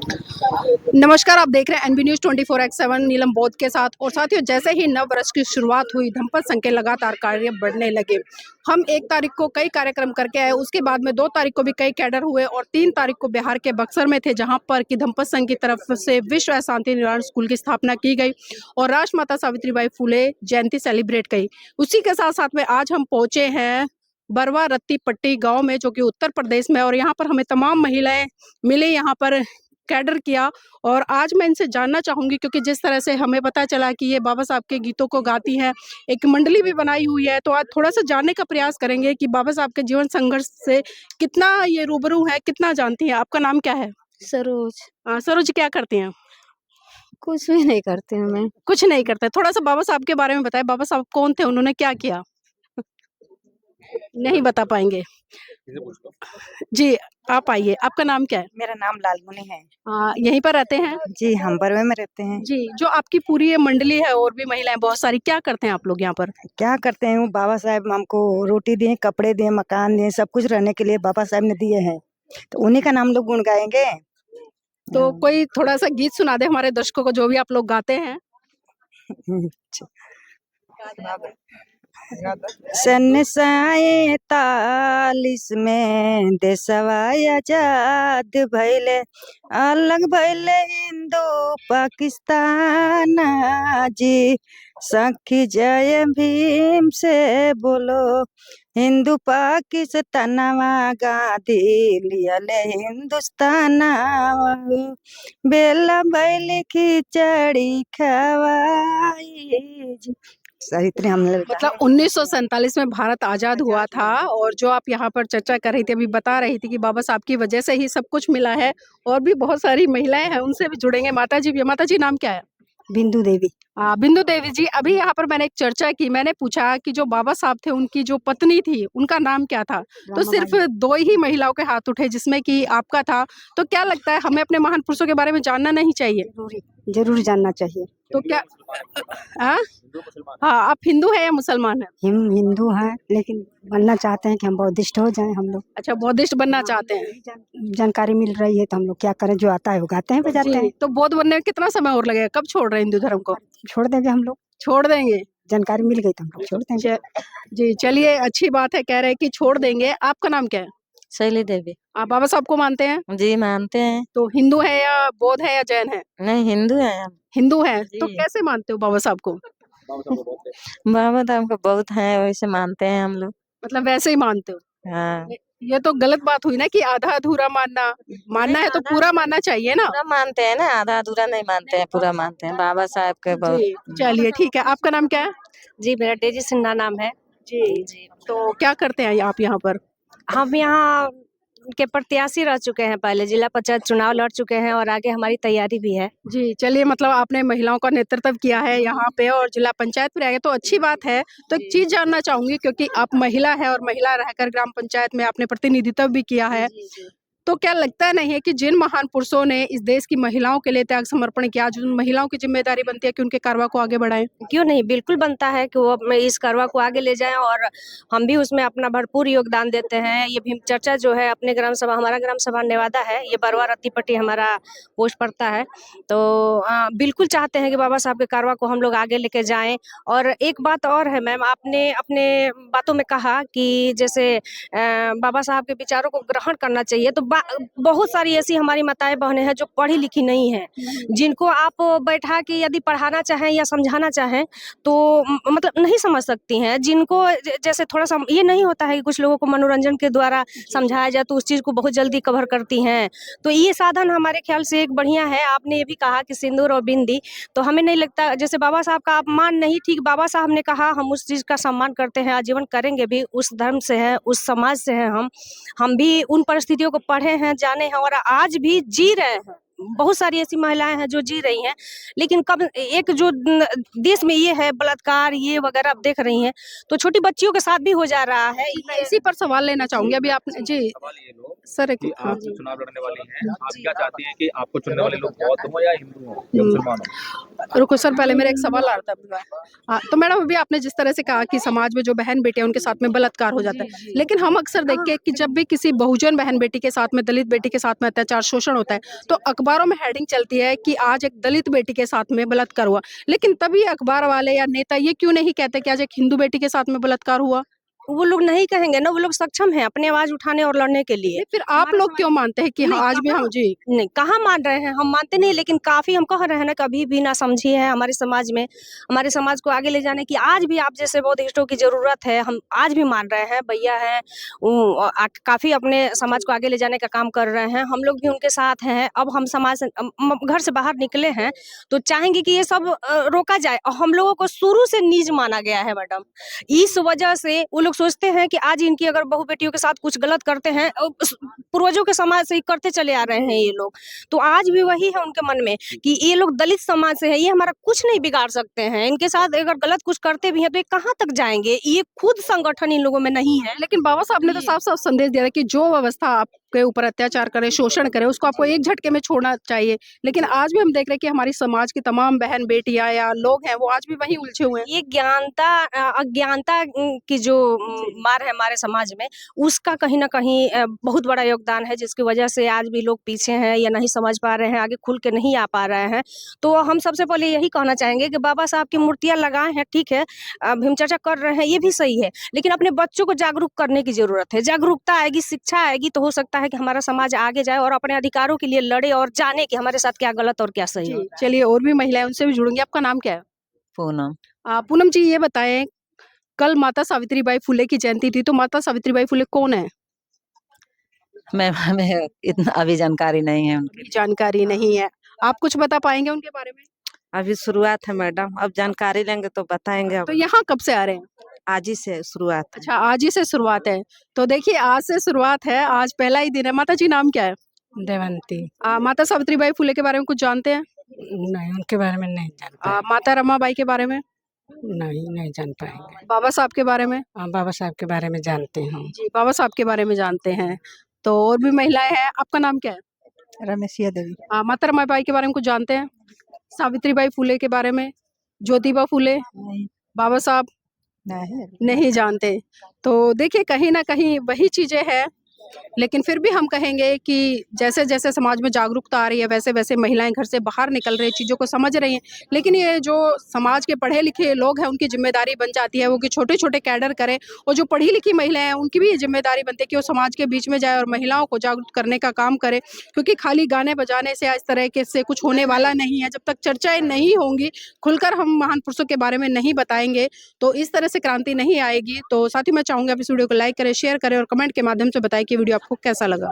नमस्कार, आप देख रहे हैं एनबी न्यूज़ 24x7 नीलम बौद्ध के साथ। और साथियों, जैसे ही नव वर्ष की शुरुआत हुई, धमपत संघ के लगातार कार्य बढ़ने लगे। हम 1 तारीख को कई कार्यक्रम करके आए, उसके बाद में 2 तारीख को भी कई कैडर हुए और 3 तारीख को बिहार के बक्सर में थे, जहां पर कि धमपत संघ की तरफ से विश्व शांति निवारण स्कूल की स्थापना की गई और राष्ट्रमाता सावित्रीबाई फुले जयंती सेलिब्रेट की। उसी के साथ साथ में आज हम पहुंचे हैं बरवा रत्ती पट्टी गाँव में, जो कि उत्तर प्रदेश में, और यहाँ पर हमें तमाम महिलाएं मिली, यहाँ पर कैडर किया। और आज मैं इनसे जानना चाहूंगी, क्योंकि जिस तरह से हमें पता चला कि ये बाबा साहब के गीतों को गाती हैं, एक मंडली भी बनाई हुई है, तो आज थोड़ा सा जानने का प्रयास करेंगे कि बाबा साहब के जीवन संघर्ष से कितना ये रूबरू है, कितना जानती हैं। आपका नाम क्या है? सरोज। सरोज, क्या करती हैं? कुछ भी नहीं करते हैं मैं। कुछ नहीं करते। थोड़ा सा बाबा साहब के बारे में बताएं, बाबा साहब कौन थे, उन्होंने क्या किया? नहीं बता पाएंगे जी। आप आइए, आपका नाम क्या है? मेरा नाम लालमुनि है। यहीं पर रहते हैं जी, हम बरवे में रहते हैं। जी। जो आपकी पूरी ये मंडली है और भी महिलाएं बहुत सारी, क्या करते हैं आप लोग यहाँ पर? क्या करते हैं, वो बाबा साहब हमको रोटी दिए, कपड़े दिए, मकान दिए, सब कुछ रहने के लिए बाबा साहब ने दिए हैं, तो उन्हीं का नाम लोग गुण गाएंगे। तो कोई थोड़ा सा गीत सुना दे हमारे दर्शकों को, जो भी आप लोग गाते हैं। सन 47 में देशवा आजाद भइले, अलग भइले हिंदू पाकिस्तान जी। सखी जय भीम से बोलो, हिंदू पाकिस्तानवा गांधी लियले हिंदुस्तानवा। बेला भइले खिचड़ी खवाई जी। साहित्य हमने मतलब 1947 में भारत आजाद हुआ था, और जो आप यहाँ पर चर्चा कर रही थी, अभी बता रही थी कि बाबा साहब की वजह से ही सब कुछ मिला है। और भी बहुत सारी महिलाएं हैं, उनसे भी जुड़ेंगे। माता जी भी। माता जी, नाम क्या है? बिंदु देवी। बिंदु देवी जी, अभी यहाँ पर मैंने एक चर्चा की, मैंने पूछा कि जो बाबा साहब थे, उनकी जो पत्नी थी, उनका नाम क्या था? तो सिर्फ 2 ही महिलाओं के हाथ उठे, जिसमें कि आपका था। तो क्या लगता है, हमें अपने महान पुरुषों के बारे में जानना नहीं चाहिए? जरूर जानना चाहिए। तो क्या हाँ, आप हिंदू है या मुसलमान है? हम हिंदू हैं, लेकिन बनना चाहते हैं कि हम बौद्धिस्ट हो जाएं हम लोग। अच्छा, बौद्धिस्ट बनना चाहते हैं। जानकारी मिल रही है तो हम लोग क्या करें, जो आता है वो गाते हैं, बजाते हैं। तो बौद्ध बनने में कितना समय और लगेगा? कब छोड़ रहे हैं हिंदू धर्म को? छोड़ देंगे हम लोग, छोड़ देंगे। जानकारी मिल गई तो हम लोग छोड़ देंगे। जी, चलिए, अच्छी बात है, कह रहे हैं कि छोड़ देंगे। आपका नाम क्या है? शैली देवी। आप बाबा साहब को मानते हैं? जी, मानते हैं। तो हिंदू है या बौद्ध है या जैन है? नहीं, हिंदू है हम। हिंदू है। तो कैसे मानते हो बाबा साहब को? बाबा तो हमको बहुत है, वैसे मानते हैं हम लोग। मतलब वैसे ही मानते हो? हाँ। ये तो गलत बात हुई ना कि आधा अधूरा मानना है तो पूरा मानना चाहिए ना। पूरा मानते हैं ना, आधा अधूरा नहीं मानते हैं, पूरा मानते हैं बाबा साहब के बहुत। चलिए, ठीक है। आपका नाम क्या है? जी, मेरा डेजी सिन्हा नाम है। जी। तो क्या करते हैं आप यहाँ पर? हम यहाँ के प्रत्याशी रह चुके हैं, पहले जिला पंचायत चुनाव लड़ चुके हैं और आगे हमारी तैयारी भी है। जी, चलिए, मतलब आपने महिलाओं का नेतृत्व किया है यहाँ पे और जिला पंचायत में रह गए, तो अच्छी बात है। तो एक चीज जानना चाहूंगी, क्योंकि आप महिला है और महिला रहकर ग्राम पंचायत में आपने प्रतिनिधित्व भी किया है, तो क्या लगता नहीं है कि जिन महान पुरुषों ने इस देश की महिलाओं के लिए त्याग समर्पण किया, जो महिलाओं की जिम्मेदारी बनती है कि उनके कारवा को आगे बढ़ाएं? क्यों नहीं, बिल्कुल बनता है कि वो इस कारवा को आगे ले जाएं और हम भी उसमें अपना भरपूर योगदान देते हैं। ये भीम चर्चा जो है अपने ग्राम सभा, हमारा ग्राम सभा नेवादा है, ये बरवा रत्तीपट्टी हमारा पोस्ट पड़ता है। तो बिल्कुल चाहते हैं कि बाबा साहब के कारवा को हम लोग आगे लेके जाएं। और एक बात और है मैम, आपने अपने बातों में कहा कि जैसे बाबा साहब के विचारों को ग्रहण करना चाहिए, तो बहुत सारी ऐसी हमारी माताएं बहनें हैं जो पढ़ी लिखी नहीं है, जिनको आप बैठा के यदि पढ़ाना चाहें या समझाना चाहें तो मतलब नहीं समझ सकती हैं। जिनको जैसे थोड़ा सा ये नहीं होता है कि कुछ लोगों को मनोरंजन के द्वारा समझाया जाए तो उस चीज़ को बहुत जल्दी कवर करती हैं। तो ये साधन हमारे ख्याल से एक बढ़िया है। आपने ये भी कहा कि सिंदूर और बिंदी, तो हमें नहीं लगता जैसे बाबा साहब का अपमान नहीं, ठीक, बाबा साहब ने कहा, हम उस चीज़ का सम्मान करते हैं, आजीवन करेंगे भी। उस धर्म से है, उस समाज से है, हम भी उन परिस्थितियों को पढ़े हैं, जाने हैं और आज भी जी रहे हैं। बहुत सारी ऐसी महिलाएं हैं जो जी रही हैं, लेकिन कब एक जो देश में ये है बलात्कार ये वगैरह आप देख रही हैं, तो छोटी बच्चियों के साथ भी हो जा रहा है। मैं इसी पर सवाल लेना चाहूंगी। अभी आप जी सर, आप चुनाव लड़ने वाली हैं, आप क्या चाहती हैं कि आपको चुनने वाले लोग बौद्ध हो या हिंदू हो या मुसलमान हो? रुको सर, पहले मेरा एक सवाल आ रहा था। हाँ, तो मैडम अभी आपने जिस तरह से कहा कि समाज में जो बहन बेटी है उनके साथ में बलात्कार हो जाता है, लेकिन हम अक्सर देखते हैं कि जब भी किसी बहुजन बहन बेटी के साथ में, दलित बेटी के साथ में अत्याचार शोषण होता है, तो अखबारों में हेडिंग चलती है कि आज एक दलित बेटी के साथ में बलात्कार हुआ, लेकिन तभी अखबार वाले या नेता ये क्यों नहीं कहते कि आज एक हिंदू बेटी के साथ में बलात्कार हुआ? वो लोग नहीं कहेंगे ना, वो लोग सक्षम हैं अपनी आवाज उठाने और लड़ने के लिए। फिर आप लोग क्यों मानते हैं कि नहीं, हाँ, आज भी हम जी नहीं, कहाँ मान रहे हैं, हम मानते नहीं, लेकिन काफी हम कह रहे हैं ना, कभी भी ना समझी है हमारे समाज में, हमारे समाज को आगे ले जाने की आज भी आप जैसे बौद्धिस्टों की जरूरत है। हम आज भी मान रहे हैं, भैया हैं काफी अपने समाज को आगे ले जाने का काम कर रहे हैं, हम लोग भी उनके साथ हैं। अब हम समाज से घर से बाहर निकले हैं तो चाहेंगे कि ये सब रोका जाए। और हम लोगों को शुरू से नीच माना गया है मैडम, इस वजह से वो लोग सोचते हैं कि आज इनकी अगर बहू बेटियों के साथ कुछ गलत करते हैं, पूर्वजों के समाज से ही करते चले आ रहे हैं ये लोग, तो आज भी वही है उनके मन में कि ये लोग दलित समाज से है, ये हमारा कुछ नहीं बिगाड़ सकते हैं। इनके साथ अगर गलत कुछ करते भी हैं तो ये कहाँ तक जाएंगे, ये खुद संगठन इन लोगों में नहीं है। लेकिन बाबा साहब ने तो साफ साफ संदेश दिया था कि जो व्यवस्था आपके ऊपर अत्याचार करे, शोषण करे, उसको आपको एक झटके में छोड़ना चाहिए, लेकिन आज भी हम देख रहे हैं कि हमारी समाज की तमाम बहन बेटियां या लोग हैं वो आज भी वहीं उलझे हुए हैं। ये अज्ञानता की जो मार है हमारे समाज में, उसका कहीं ना कहीं बहुत बड़ा योगदान है, जिसकी वजह से आज भी लोग पीछे हैं या नहीं समझ पा रहे हैं, आगे खुल के नहीं आ पा रहे हैं। तो हम सबसे पहले यही कहना चाहेंगे कि बाबा साहब की मूर्तियां लगाए हैं, ठीक है, भीम चर्चा कर रहे हैं, ये भी सही है, लेकिन अपने बच्चों को जागरूक करने की जरूरत है। जागरूकता आएगी, शिक्षा आएगी, तो हो सकता है कि हमारा समाज आगे जाए और अपने अधिकारों के लिए लड़े और जाने कि हमारे साथ क्या गलत और क्या सही है। चलिए, और भी महिलाएं उनसे भी जुड़ेंगी। आपका नाम क्या है? पूनम। पूनम जी, ये बताएं, कल माता सावित्रीबाई फुले की जयंती थी, तो माता सावित्रीबाई फुले कौन है? हमें इतना अभी जानकारी नहीं है उनकी। जानकारी नहीं है, आप कुछ बता पाएंगे उनके बारे में? अभी शुरुआत है मैडम, अब जानकारी लेंगे तो बताएंगे। अब तो यहाँ कब से आ रहे हैं? आज ही से शुरुआत है। अच्छा, आज ही से शुरुआत है। तो देखिए, आज से शुरुआत है, आज पहला ही दिन है। माता जी, नाम क्या है? देवंती। माता सावित्रीबाई फुले के बारे में कुछ जानते हैं? नहीं, उनके बारे में नहीं जान पाए। माता रमाबाई के बारे में? नहीं जान पाएंगे। बाबा साहब के बारे में? बाबा साहब के बारे में जानते हैं। जी, बाबा साहब के बारे में जानते हैं। तो और भी महिलाएं हैं। आपका नाम क्या है? रमेशिया देवी। माता रमाबाई के बारे में कुछ जानते हैं? सावित्रीबाई फुले के बारे में? ज्योतिबा फुले? नहीं। बाबा साहब? नहीं जानते। तो देखिए, कहीं ना कहीं वही चीजें हैं, लेकिन फिर भी हम कहेंगे कि जैसे जैसे समाज में जागरूकता आ रही है, वैसे वैसे महिलाएं घर से बाहर निकल रही हैं, चीज़ों को समझ रही हैं। लेकिन ये जो समाज के पढ़े लिखे लोग हैं, उनकी जिम्मेदारी बन जाती है वो कि छोटे छोटे कैडर करें, और जो पढ़ी लिखी महिलाएं हैं उनकी भी ये जिम्मेदारी बनती है कि वो समाज के बीच में जाए और महिलाओं को जागरूक करने का काम करे, क्योंकि खाली गाने बजाने से, इस तरह के से कुछ होने वाला नहीं है। जब तक चर्चाएं नहीं होंगी, खुलकर हम महान पुरुषों के बारे में नहीं बताएंगे, तो इस तरह से क्रांति नहीं आएगी। तो साथ ही मैं चाहूँगी आप इस वीडियो को लाइक करें, शेयर करें और कमेंट के माध्यम से बताएं कि वीडियो आपको कैसा लगा।